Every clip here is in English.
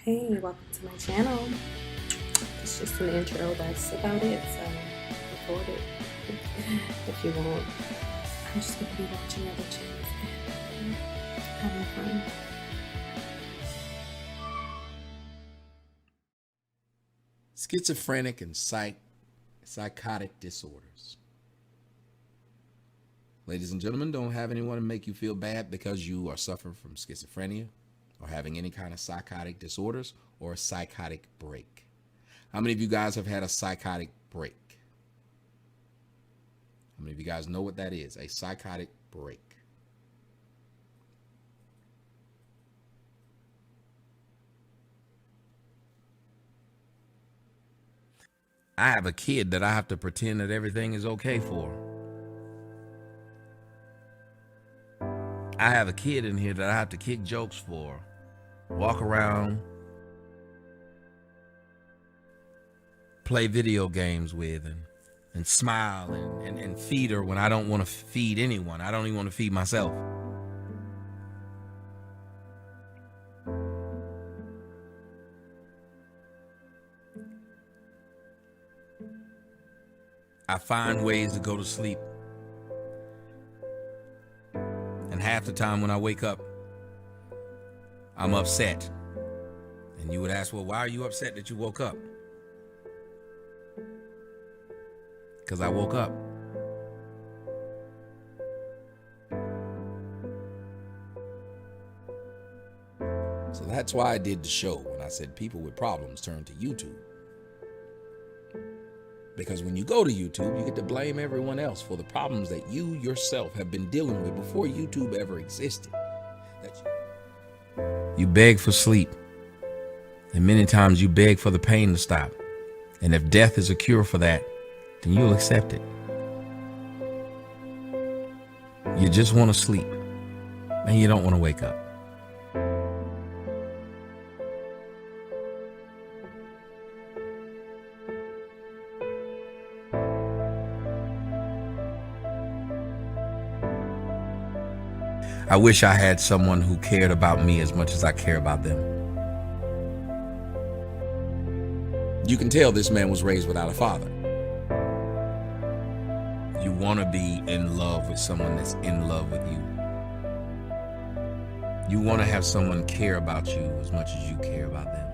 Hey, welcome to my channel. It's just an intro, that's about it, so record it if you want. I'm just going to be watching other channels and having fun. Schizophrenic and psychotic disorders. Ladies and gentlemen, don't have anyone make you feel bad because you are suffering from schizophrenia or having any kind of psychotic disorders or a psychotic break. How many of you guys have had a psychotic break? How many of you guys know what that is? A psychotic break. I have a kid that I have to pretend that everything is okay for. I have a kid in here that I have to kick jokes for, walk around, play video games with, and smile and feed her when I don't want to feed anyone. I don't even want to feed myself. I find ways to go to sleep. And half the time when I wake up, I'm upset. And you would ask, well, why are you upset that you woke up? Because I woke up. So that's why I did the show when I said people with problems turn to YouTube. Because when you go to YouTube, you get to blame everyone else for the problems that you yourself have been dealing with before YouTube ever existed. You beg for sleep. And many times you beg for the pain to stop. And if death is a cure for that, then you'll accept it. You just want to sleep. And you don't want to wake up. I wish I had someone who cared about me as much as I care about them. You can tell this man was raised without a father. You want to be in love with someone that's in love with you. You want to have someone care about you as much as you care about them.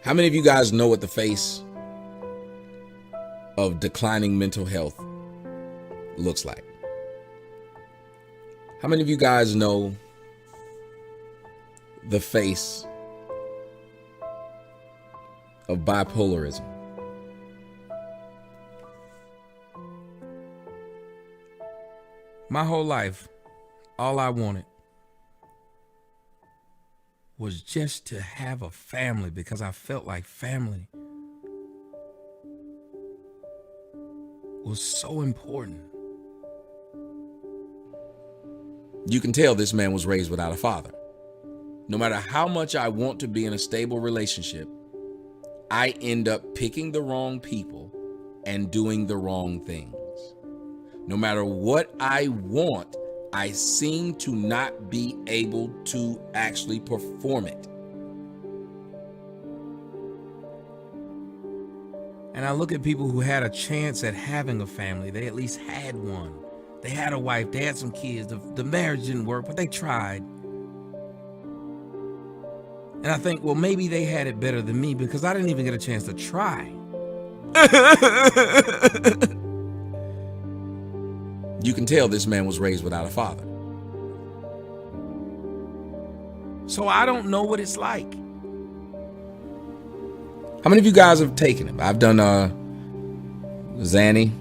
How many of you guys know what the face of declining mental health looks like? How many of you guys know the face of bipolarism? My whole life, all I wanted was just to have a family because I felt like family was so important. You can tell this man was raised without a father. No matter how much I want to be in a stable relationship, I end up picking the wrong people and doing the wrong things. No matter what I want, I seem to not be able to actually perform it. And I look at people who had a chance at having a family. They at least had one. They had a wife, they had some kids. The marriage didn't work, but they tried. And I think, well, maybe they had it better than me because I didn't even get a chance to try. You can tell this man was raised without a father. So I don't know what it's like. How many of you guys have taken it? I've done Zanny.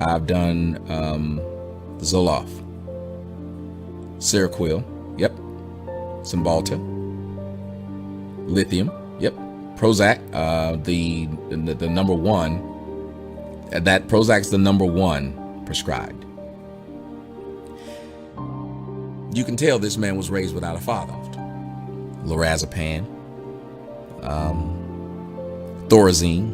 I've done Zoloft. Seroquel. Yep. Cymbalta. Lithium. Yep. Prozac. The number one. That Prozac's the number one prescribed. You can tell this man was raised without a father. Lorazepam. Thorazine.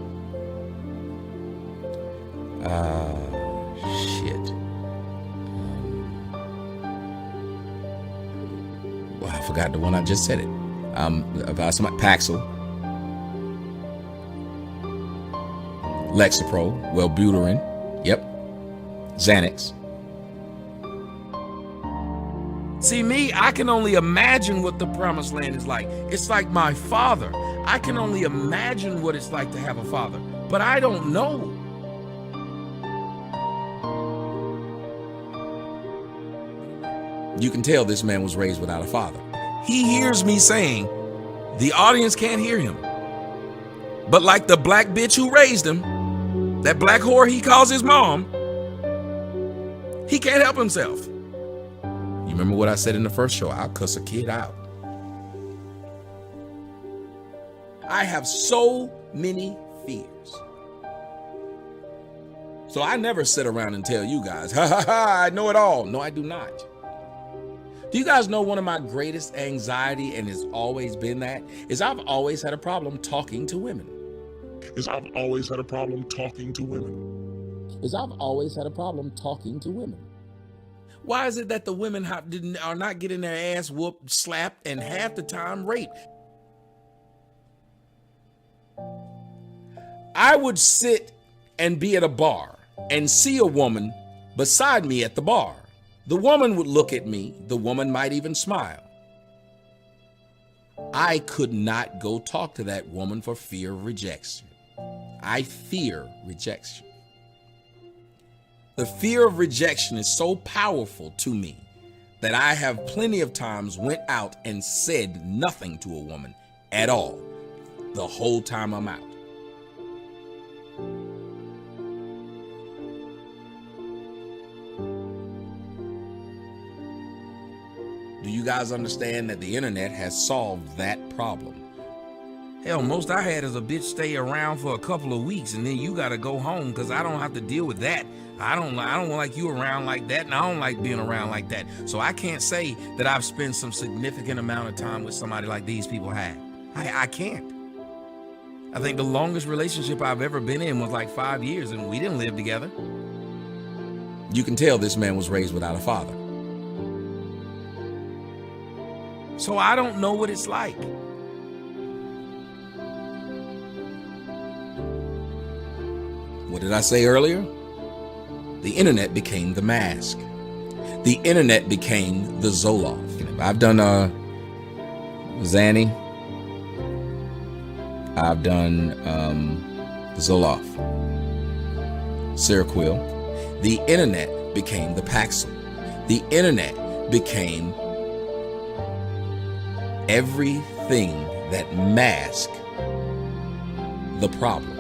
forgot the one I just said it. About somebody, Paxil, Lexapro, Wellbutrin, yep, Xanax. See, me, I can only imagine what the promised land is like. It's like my father. I can only imagine what it's like to have a father, but I don't know. You can tell this man was raised without a father. He hears me saying, the audience can't hear him. But like the black bitch who raised him, that black whore he calls his mom, he can't help himself. You remember what I said in the first show? I'll cuss a kid out. I have so many fears. So I never sit around and tell you guys, ha ha ha, I know it all. No, I do not. Do you guys know one of my greatest anxiety, and it's always been that, is I've always had a problem talking to women. Why is it that the women are not getting their ass whooped, slapped, and half the time raped? I would sit and be at a bar and see a woman beside me at the bar. The woman would look at me. The woman might even smile. I could not go talk to that woman for fear of rejection. I fear rejection. The fear of rejection is so powerful to me that I have plenty of times went out and said nothing to a woman at all the whole time I'm out. Do you guys understand that the internet has solved that problem? Hell, most I had is a bitch stay around for a couple of weeks and then you gotta go home because I don't have to deal with that. I don't like you around like that, and I don't like being around like that. So I can't say that I've spent some significant amount of time with somebody like these people had. I can't. I think the longest relationship I've ever been in was like 5 years, and we didn't live together. You can tell this man was raised without a father. So I don't know what it's like. What did I say earlier? The internet became the mask. The internet became the Zoloft. I've done Zanny. I've done Zoloft, Seroquel. The internet became the Paxil. The internet became everything that masked the problem.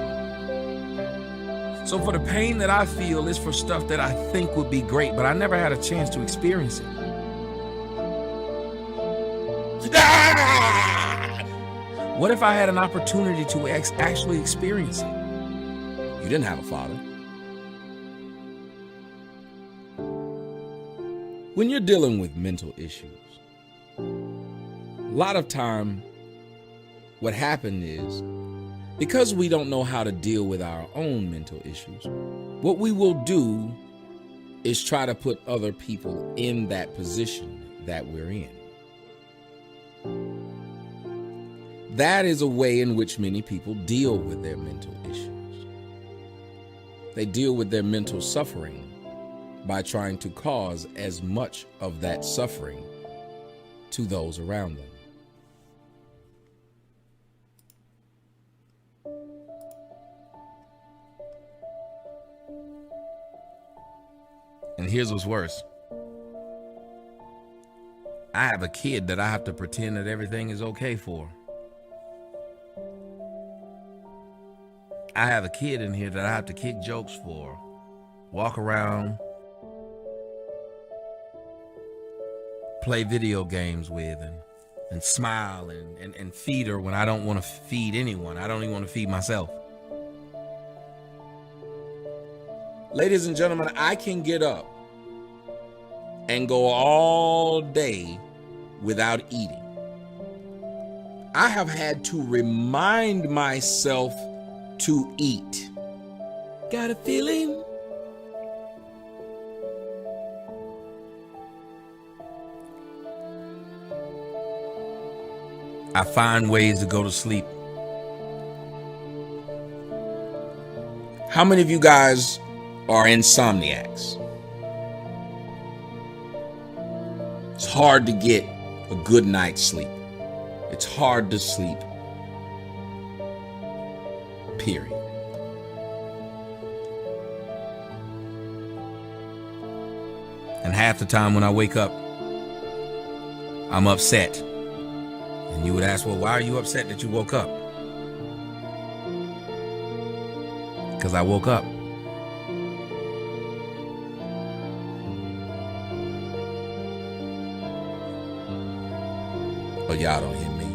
So for the pain that I feel is for stuff that I think would be great, but I never had a chance to experience it. What if I had an opportunity to actually experience it? You didn't have a father. When you're dealing with mental issues, a lot of time what happened is, because we don't know how to deal with our own mental issues, what we will do is try to put other people in that position that we're in. That is a way in which many people deal with their mental issues. They deal with their mental suffering by trying to cause as much of that suffering to those around them. And here's what's worse. I have a kid that I have to pretend that everything is okay for. I have a kid in here that I have to kick jokes for, walk around, play video games with, and smile and feed her when I don't want to feed anyone. I don't even want to feed myself. Ladies and gentlemen, I can get up and go all day without eating. I have had to remind myself to eat. Got a feeling? I find ways to go to sleep. How many of you guys are insomniacs? It's hard to get a good night's sleep. It's hard to sleep. Period. And half the time when I wake up, I'm upset. And you would ask, well, why are you upset that you woke up? Because I woke up. But y'all don't hear me.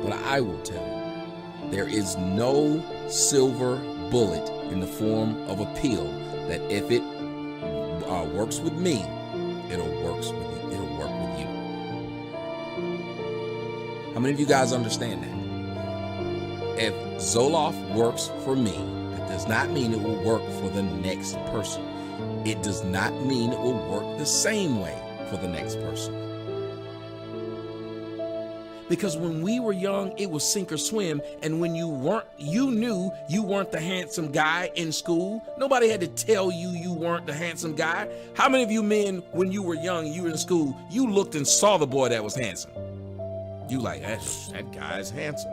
But I will tell you, there is no silver bullet in the form of a pill that if it works with me, it'll work with you. How many of you guys understand that? If Zoloft works for me, it does not mean it will work for the next person. It does not mean it will work the same way for the next person. Because when we were young, it was sink or swim. And when you knew you weren't the handsome guy in school. Nobody had to tell you you weren't the handsome guy. How many of you men, when you were young, you were in school, you looked and saw the boy that was handsome? You like, that guy's handsome.